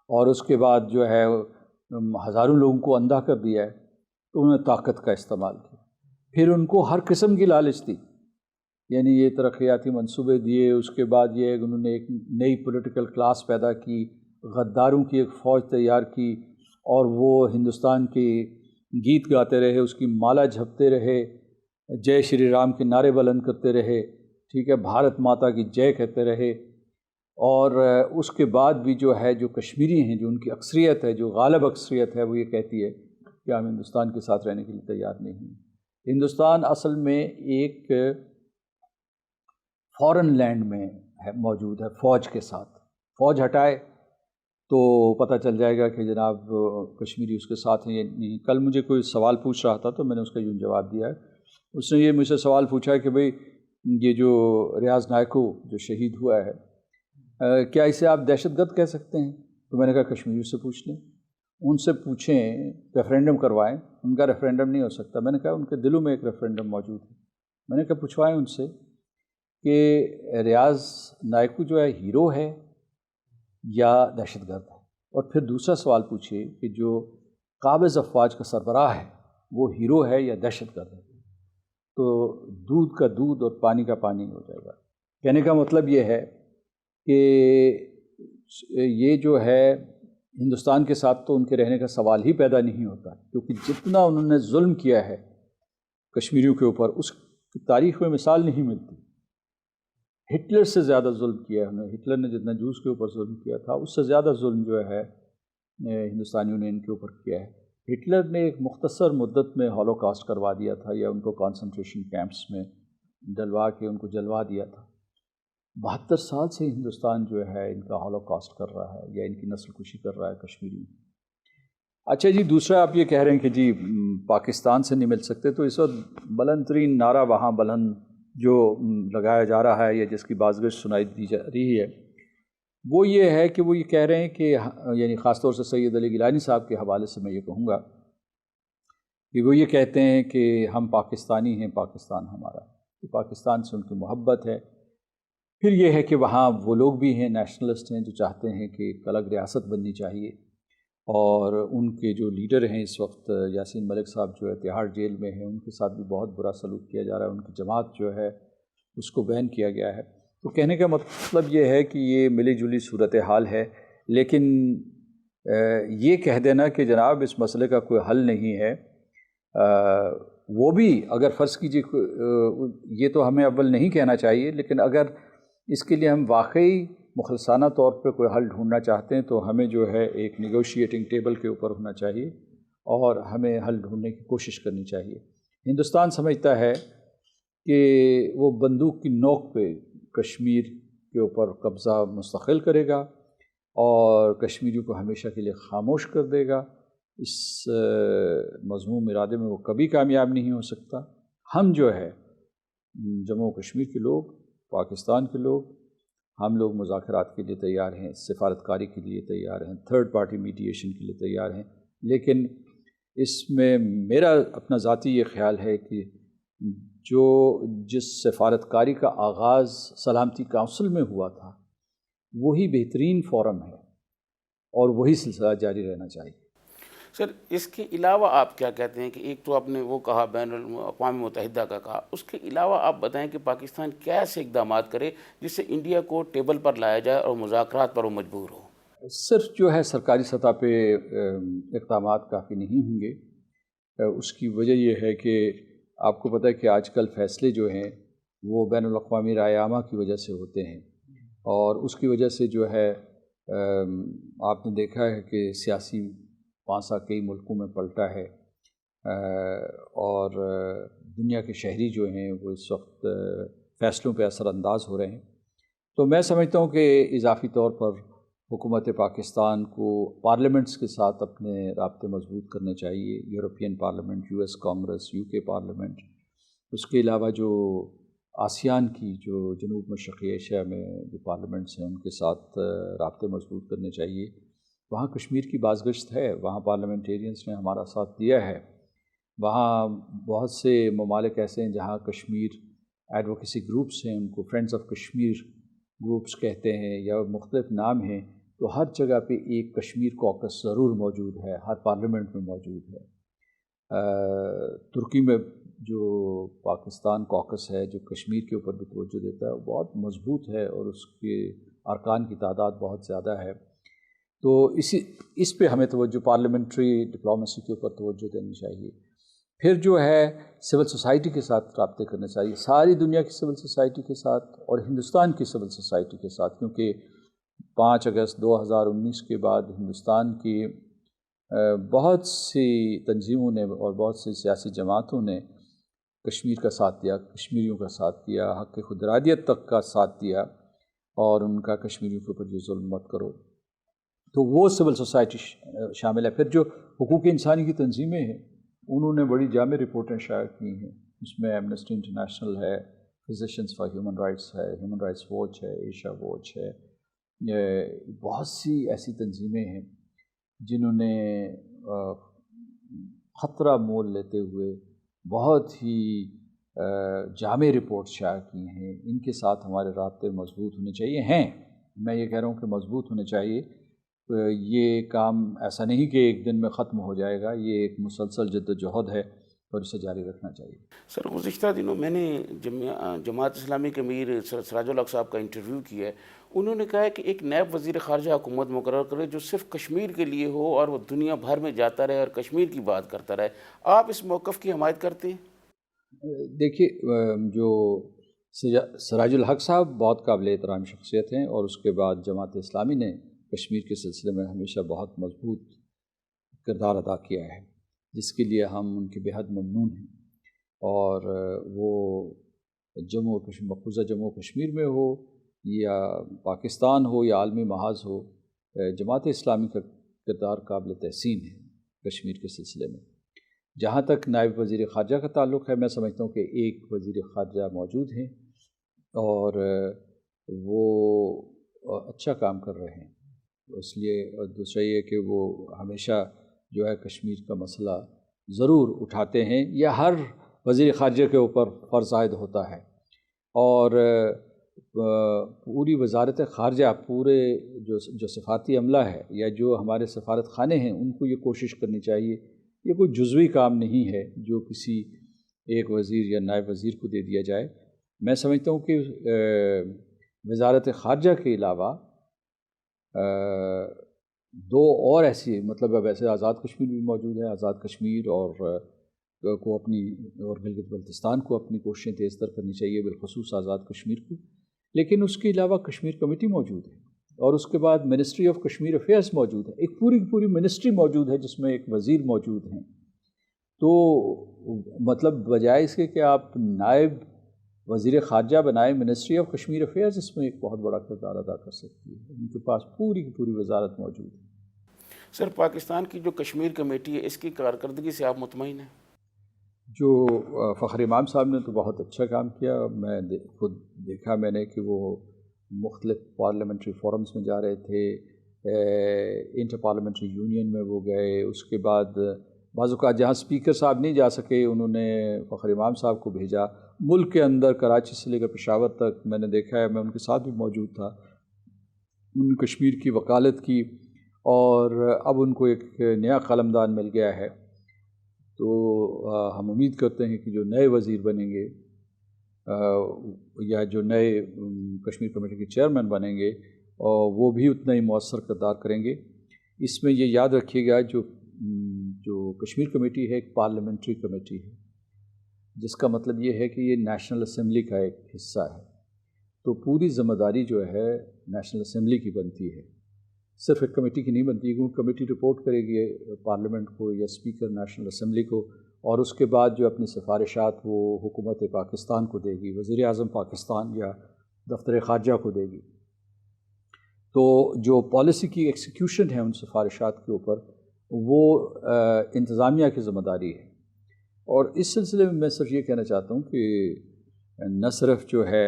اور اس کے بعد جو ہے ہزاروں لوگوں کو اندھا کر دیا ہے، تو انہوں نے طاقت کا استعمال کیا، پھر ان کو ہر قسم کی لالچ دی، یعنی یہ ترقیاتی منصوبے دیے، اس کے بعد یہ انہوں نے ایک نئی پولیٹیکل کلاس پیدا کی، غداروں کی ایک فوج تیار کی، اور وہ ہندوستان کے گیت گاتے رہے، اس کی مالا جھپتے رہے، جے شری رام کے نعرے بلند کرتے رہے، ٹھیک ہے، بھارت ماتا کی جے کہتے رہے، اور اس کے بعد بھی جو ہے جو کشمیری ہیں، جو ان کی اکثریت ہے، جو غالب اکثریت ہے، وہ یہ کہتی ہے کہ ہم ہندوستان کے ساتھ رہنے کے لیے تیار نہیں ہیں۔ ہندوستان اصل میں ایک فارن لینڈ میں موجود ہے، فوج کے ساتھ، فوج ہٹائے تو پتہ چل جائے گا کہ جناب کشمیری اس کے ساتھ ہیں یا نہیں۔ کل مجھے کوئی سوال پوچھ رہا تھا تو میں نے اس کا یوں جواب دیا ہے، اس نے یہ مجھ سے سوال پوچھا کہ بھئی یہ جو ریاض نائکو جو شہید ہوا ہے، کیا اسے آپ دہشت گرد کہہ سکتے ہیں؟ تو میں نے کہا کشمیریوں سے پوچھ لیں، ان سے پوچھیں، ریفرینڈم کروائیں۔ ان کا ریفرینڈم نہیں ہو سکتا۔ میں نے کہا ان کے دلوں میں ایک ریفرینڈم موجود ہے۔ میں نے کہا پوچھوائیں ان سے کہ ریاض نائکو جو ہے ہیرو ہے یا دہشت گرد ہے، اور پھر دوسرا سوال پوچھیے کہ جو قابض افواج کا سربراہ ہے وہ ہیرو ہے یا دہشت گرد ہے، تو دودھ کا دودھ اور پانی کا پانی ہو جائے گا۔ کہنے کا مطلب یہ ہے کہ یہ جو ہے ہندوستان کے ساتھ تو ان کے رہنے کا سوال ہی پیدا نہیں ہوتا، کیونکہ جتنا انہوں نے ظلم کیا ہے کشمیریوں کے اوپر اس کی تاریخ میں مثال نہیں ملتی۔ ہٹلر سے زیادہ ظلم کیا ہے انہوں نے۔ ہٹلر نے جتنا جوس کے اوپر ظلم کیا تھا اس سے زیادہ ظلم جو ہے ہندوستانیوں نے ان کے اوپر کیا ہے۔ ہٹلر نے ایک مختصر مدت میں ہولوکاسٹ کروا دیا تھا، یا ان کو کانسنٹریشن کیمپس میں ڈلوا کے ان کو جلوا دیا تھا۔ 72 سال سے ہندوستان جو ہے ان کا ہولوکاسٹ کر رہا ہے یا ان کی نسل کشی کر رہا ہے کشمیری۔ اچھا جی، دوسرا آپ یہ کہہ رہے ہیں کہ جی پاکستان سے نہیں مل سکتے، تو اس وقت بلند ترین نعرہ وہاں بلند جو لگایا جا رہا ہے یا جس کی بازگشت سنائی دی جا رہی ہے وہ یہ ہے کہ وہ یہ کہہ رہے ہیں کہ یعنی خاص طور سے سید علی گیلانی صاحب کے حوالے سے میں یہ کہوں گا کہ وہ یہ کہتے ہیں کہ ہم پاکستانی ہیں، پاکستان ہمارا، تو پاکستان سے ان کی محبت ہے۔ پھر یہ ہے کہ وہاں وہ لوگ بھی ہیں، نیشنلسٹ ہیں، جو چاہتے ہیں کہ ایک الگ ریاست بننی چاہیے، اور ان کے جو لیڈر ہیں اس وقت یاسین ملک صاحب جو ہے تہاڑ جیل میں ہیں، ان کے ساتھ بھی بہت برا سلوک کیا جا رہا ہے، ان کی جماعت جو ہے اس کو بین کیا گیا ہے۔ تو کہنے کا مطلب یہ ہے کہ یہ ملی جلی صورتحال ہے، لیکن یہ کہہ دینا کہ جناب اس مسئلے کا کوئی حل نہیں ہے، وہ بھی اگر فرض کیجیے، یہ تو ہمیں اول نہیں کہنا چاہیے، لیکن اگر اس کے لیے ہم واقعی مخلصانہ طور پہ کوئی حل ڈھونڈنا چاہتے ہیں تو ہمیں جو ہے ایک نیگوشیٹنگ ٹیبل کے اوپر ہونا چاہیے اور ہمیں حل ڈھونڈنے کی کوشش کرنی چاہیے۔ ہندوستان سمجھتا ہے کہ وہ بندوق کی نوک پہ کشمیر کے اوپر قبضہ مستقل کرے گا اور کشمیریوں کو ہمیشہ کے لیے خاموش کر دے گا۔ اس مذموم ارادے میں وہ کبھی کامیاب نہیں ہو سکتا۔ ہم جو ہے جموں و کشمیر کے لوگ، پاکستان کے لوگ، ہم لوگ مذاکرات کے لیے تیار ہیں، سفارتکاری کے لیے تیار ہیں، تھرڈ پارٹی میڈیشن کے لیے تیار ہیں، لیکن اس میں میرا اپنا ذاتی یہ خیال ہے کہ جس سفارتکاری کا آغاز سلامتی کونسل میں ہوا تھا وہی بہترین فورم ہے اور وہی سلسلہ جاری رہنا چاہیے۔ سر، اس کے علاوہ آپ کیا کہتے ہیں کہ ایک تو آپ نے وہ کہا بین الاقوام متحدہ کا کہا، اس کے علاوہ آپ بتائیں کہ پاکستان کیسے اقدامات کرے جس سے انڈیا کو ٹیبل پر لایا جائے اور مذاکرات پر وہ مجبور ہو؟ صرف جو ہے سرکاری سطح پہ اقدامات کافی نہیں ہوں گے۔ اس کی وجہ یہ ہے کہ آپ کو پتہ ہے کہ آج کل فیصلے جو ہیں وہ بین الاقوامی رائے عامہ کی وجہ سے ہوتے ہیں، اور اس کی وجہ سے جو ہے آپ نے دیکھا ہے کہ سیاسی پانسا کئی ملکوں میں پلٹا ہے، اور دنیا کے شہری جو ہیں وہ اس وقت فیصلوں پہ اثر انداز ہو رہے ہیں۔ تو میں سمجھتا ہوں کہ اضافی طور پر حکومت پاکستان کو پارلیمنٹس کے ساتھ اپنے رابطے مضبوط کرنے چاہیے، European parliament, US Congress, UK parliament, اس کے علاوہ جو آسیان کی جو جنوب مشرقی ایشیا میں جو پارلیمنٹس ہیں ان کے ساتھ رابطے مضبوط کرنے چاہیے۔ وہاں کشمیر کی بازگشت ہے، وہاں پارلیمنٹیرینس نے ہمارا ساتھ دیا ہے، وہاں بہت سے ممالک ایسے ہیں جہاں کشمیر ایڈوکیسی گروپس ہیں، ان کو فرینڈز آف کشمیر گروپس کہتے ہیں یا مختلف نام ہیں، تو ہر جگہ پہ ایک کشمیر کوکس ضرور موجود ہے، ہر پارلیمنٹ میں موجود ہے۔ ترکی میں جو پاکستان کوکس ہے جو کشمیر کے اوپر بھی توجہ دیتا ہے وہ بہت مضبوط ہے اور اس کے ارکان کی تعداد بہت زیادہ ہے۔ تو اس پہ ہمیں توجہ پارلیمنٹری ڈپلومیسی کے اوپر توجہ دینی چاہیے۔ پھر جو ہے سول سوسائٹی کے ساتھ رابطے کرنے چاہیے، ساری دنیا کی سول سوسائٹی کے ساتھ اور ہندوستان کی سول سوسائٹی کے ساتھ، کیونکہ 5 اگست 2019 کے بعد ہندوستان کی بہت سی تنظیموں نے اور بہت سی سیاسی جماعتوں نے کشمیر کا ساتھ دیا، کشمیریوں کا ساتھ دیا، حق خود ارادیت تک کا ساتھ دیا، اور ان کا کشمیریوں کے اوپر یہ ظلم مت کرو، تو وہ سول سوسائٹی شامل ہے۔ پھر جو حقوق انسانی کی تنظیمیں ہیں انہوں نے بڑی جامع رپورٹیں شائع کی ہیں، اس میں ایمنسٹی انٹرنیشنل ہے، فزیشنز فار ہیومن رائٹس ہے، ہیومن رائٹس واچ ہے، ایشیا واچ ہے، بہت سی ایسی تنظیمیں ہیں جنہوں نے خطرہ مول لیتے ہوئے بہت ہی جامع رپورٹ شائع کی ہیں. ان کے ساتھ ہمارے رابطے مضبوط ہونے چاہیے ہیں. میں یہ کہہ رہا ہوں کہ مضبوط ہونے چاہیے. یہ کام ایسا نہیں کہ ایک دن میں ختم ہو جائے گا، یہ ایک مسلسل جد و جہد ہے اور اسے جاری رکھنا چاہیے. سر، گزشتہ دنوں میں نے جماعت اسلامی کے امیر سراج الحق صاحب کا انٹرویو کیا ہے. انہوں نے کہا ہے کہ ایک نائب وزیر خارجہ حکومت مقرر کرے جو صرف کشمیر کے لیے ہو اور وہ دنیا بھر میں جاتا رہے اور کشمیر کی بات کرتا رہے. آپ اس موقف کی حمایت کرتے ہیں؟ دیکھیے، جو سراج الحق صاحب بہت قابل احترام شخصیت ہیں، اور اس کے بعد جماعت اسلامی نے کشمیر کے سلسلے میں ہمیشہ بہت مضبوط کردار ادا کیا ہے، جس کے لیے ہم ان کے بےحد ممنون ہیں. اور وہ مقبوضہ جموں کشمیر میں ہو یا پاکستان ہو یا عالمی محاذ ہو، جماعت اسلامی کا کردار قابل تحسین ہے کشمیر کے سلسلے میں. جہاں تک نائب وزیر خارجہ کا تعلق ہے، میں سمجھتا ہوں کہ ایک وزیر خارجہ موجود ہیں اور وہ اچھا کام کر رہے ہیں. اس لیے، اور دوسرا یہ کہ وہ ہمیشہ جو ہے کشمیر کا مسئلہ ضرور اٹھاتے ہیں. یہ ہر وزیر خارجہ کے اوپر فرض عائد ہوتا ہے، اور پوری وزارت خارجہ، پورے جو سفارتی عملہ ہے یا جو ہمارے سفارت خانے ہیں، ان کو یہ کوشش کرنی چاہیے. یہ کوئی جزوی کام نہیں ہے جو کسی ایک وزیر یا نائب وزیر کو دے دیا جائے. میں سمجھتا ہوں کہ وزارت خارجہ کے علاوہ دو اور ایسی، مطلب اب ایسے آزاد کشمیر بھی موجود ہے. آزاد کشمیر کو اپنی، اور گلگت بلتستان کو اپنی کوششیں تیز تر کرنی چاہیے، بالخصوص آزاد کشمیر کو. لیکن اس کے علاوہ کشمیر کمیٹی موجود ہے، اور اس کے بعد منسٹری آف کشمیر افیئرس موجود ہے. ایک پوری کی پوری منسٹری موجود ہے جس میں ایک وزیر موجود ہیں. تو مطلب بجائے اس کے کہ آپ نائب وزیر خارجہ بنائیں، منسٹری آف کشمیر افیئرس اس میں ایک بہت بڑا کردار ادا کر سکتی ہے. ان کے پاس پوری کی پوری وزارت موجود ہے. سر، پاکستان کی جو کشمیر کمیٹی ہے، اس کی کارکردگی سے آپ مطمئن ہیں؟ جو فخر امام صاحب نے تو بہت اچھا کام کیا. میں خود دیکھا میں نے کہ وہ مختلف پارلیمنٹری فورمز میں جا رہے تھے، انٹر پارلیمنٹری یونین میں وہ گئے. اس کے بعد بعض اوقات جہاں اسپیکر صاحب نہیں جا سکے، انہوں نے فخر امام صاحب کو بھیجا. ملک کے اندر کراچی سے لے کر پشاور تک میں نے دیکھا ہے، میں ان کے ساتھ بھی موجود تھا. ان کشمیر کی وکالت کی، اور اب ان کو ایک نیا قلمدان مل گیا ہے. تو ہم امید کرتے ہیں کہ جو نئے وزیر بنیں گے یا جو نئے کشمیر کمیٹی کے چیئرمین بنیں گے، وہ بھی اتنا ہی مؤثر کردار کریں گے. اس میں یہ یاد رکھیے گا، جو کشمیر کمیٹی ہے ایک پارلیمنٹری کمیٹی ہے، جس کا مطلب یہ ہے کہ یہ نیشنل اسمبلی کا ایک حصہ ہے. تو پوری ذمہ داری جو ہے نیشنل اسمبلی کی بنتی ہے، صرف ایک کمیٹی کی نہیں بنتی. کیونکہ کمیٹی رپورٹ کرے گی پارلیمنٹ کو یا اسپیکر نیشنل اسمبلی کو، اور اس کے بعد جو اپنی سفارشات وہ حکومت پاکستان کو دے گی، وزیر اعظم پاکستان یا دفتر خارجہ کو دے گی. تو جو پالیسی کی ایکسیکیوشن ہے ان سفارشات کے اوپر، وہ انتظامیہ کی ذمہ داری ہے. اور اس سلسلے میں میں صرف یہ کہنا چاہتا ہوں کہ نہ صرف جو ہے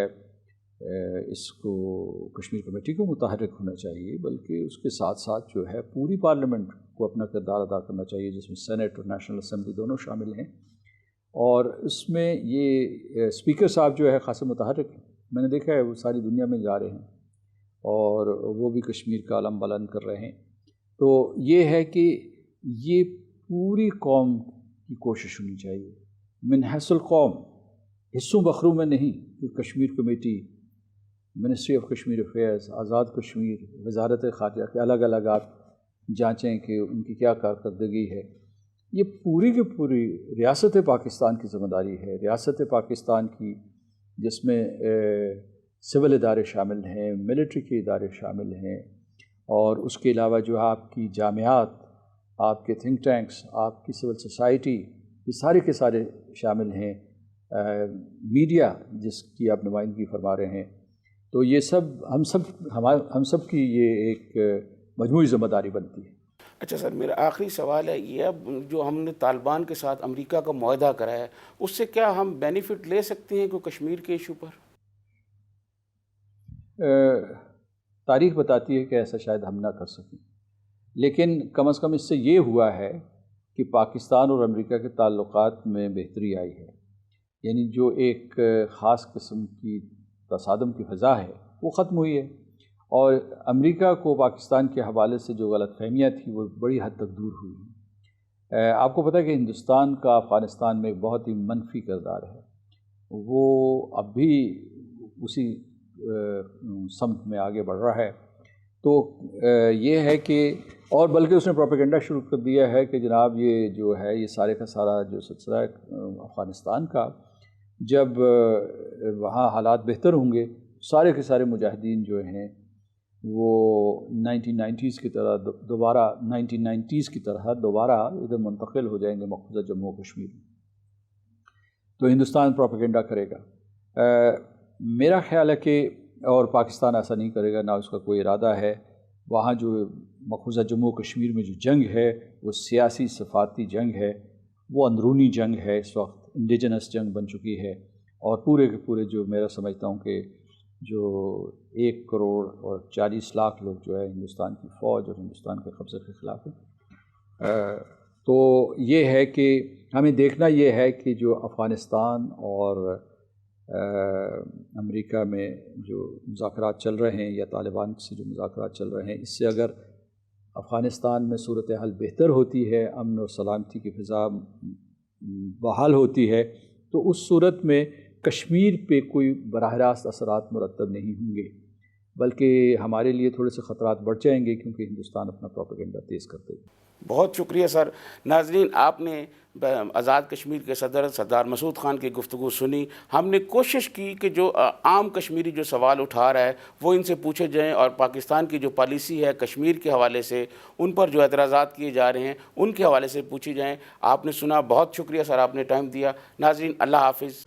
اس کو کشمیر کمیٹی کو متحرک ہونا چاہیے، بلکہ اس کے ساتھ ساتھ جو ہے پوری پارلیمنٹ کو اپنا کردار ادا کرنا چاہیے، جس میں سینٹ اور نیشنل اسمبلی دونوں شامل ہیں. اور اس میں یہ اسپیکر صاحب جو ہے خاصے متحرک ہیں. میں نے دیکھا ہے وہ ساری دنیا میں جا رہے ہیں اور وہ بھی کشمیر کا علم بلند کر رہے ہیں. تو یہ ہے کہ یہ پوری قوم کی کوشش ہونی چاہیے، من حیث القوم، حصوں بخروں میں نہیں. کہ Kashmir committee, ministry of Kashmir affairs, Azad Kashmir, وزارت خارجہ کے الگ الگ آپ جانچیں کہ ان کی کیا کارکردگی ہے. یہ پوری کی پوری ریاست پاکستان کی ذمہ داری ہے. ریاست پاکستان کی، جس میں سول ادارے شامل ہیں، ملٹری کے ادارے شامل ہیں، اور اس کے علاوہ جو آپ کی جامعات، آپ کے تھنک ٹینکس، آپ کی سول سوسائٹی، یہ سارے کے سارے شامل ہیں. میڈیا جس کی آپ نمائندگی فرما رہے ہیں. تو یہ سب ہم سب کی یہ ایک مجموعی ذمہ داری بنتی ہے. اچھا سر، میرا آخری سوال ہے یہ، اب جو ہم نے طالبان کے ساتھ امریکہ کا معاہدہ کرا ہے، اس سے کیا ہم بینیفٹ لے سکتے ہیں کوئی کشمیر کے ایشو پر؟ تاریخ بتاتی ہے کہ ایسا شاید ہم نہ کر سکیں، لیکن کم از کم اس سے یہ ہوا ہے کہ پاکستان اور امریکہ کے تعلقات میں بہتری آئی ہے. یعنی جو ایک خاص قسم کی تصادم کی فضا ہے وہ ختم ہوئی ہے، اور امریکہ کو پاکستان کے حوالے سے جو غلط فہمیاں تھیں وہ بڑی حد تک دور ہوئی ہیں. آپ کو پتہ ہے کہ ہندوستان کا افغانستان میں ایک بہت ہی منفی کردار ہے، وہ اب بھی اسی سمت میں آگے بڑھ رہا ہے. تو یہ ہے کہ، اور بلکہ اس نے پروپیگنڈا شروع کر دیا ہے کہ جناب یہ جو ہے یہ سارے کا سارا جو سلسلہ ہے افغانستان کا، جب وہاں حالات بہتر ہوں گے سارے کے سارے مجاہدین جو ہیں وہ 1990s کی طرح دوبارہ ادھر منتقل ہو جائیں گے مقبوضہ جموں و کشمیر میں. تو ہندوستان پروپیگنڈا کرے گا. میرا خیال ہے کہ، اور پاکستان ایسا نہیں کرے گا، نہ اس کا کوئی ارادہ ہے. وہاں جو مقبوضہ جموں و کشمیر میں جو جنگ ہے وہ سیاسی سفارتی جنگ ہے، وہ اندرونی جنگ ہے، اس وقت انڈیجنس جنگ بن چکی ہے. اور پورے کے پورے جو میرا سمجھتا ہوں کہ جو 1 کروڑ اور 40 لاکھ لوگ جو ہے ہندوستان کی فوج اور ہندوستان کے قبضے کے خلاف ہیں. تو یہ ہے کہ ہمیں دیکھنا یہ ہے کہ جو افغانستان اور امریکہ میں جو مذاکرات چل رہے ہیں یا طالبان سے جو مذاکرات چل رہے ہیں، اس سے اگر افغانستان میں صورتحال بہتر ہوتی ہے، امن اور سلامتی کی فضا بحال ہوتی ہے، تو اس صورت میں کشمیر پہ کوئی براہ راست اثرات مرتب نہیں ہوں گے، بلکہ ہمارے لیے تھوڑے سے خطرات بڑھ جائیں گے کیونکہ ہندوستان اپنا پروپیگنڈا تیز کرتے ہیں. بہت شکریہ سر. ناظرین، آپ نے آزاد کشمیر کے صدر سردار مسعود خان کی گفتگو سنی. ہم نے کوشش کی کہ جو عام کشمیری جو سوال اٹھا رہا ہے وہ ان سے پوچھے جائیں، اور پاکستان کی جو پالیسی ہے کشمیر کے حوالے سے، ان پر جو اعتراضات کیے جا رہے ہیں ان کے حوالے سے پوچھی جائیں. آپ نے سنا، بہت شکریہ سر، آپ نے ٹائم دیا. ناظرین، اللہ حافظ.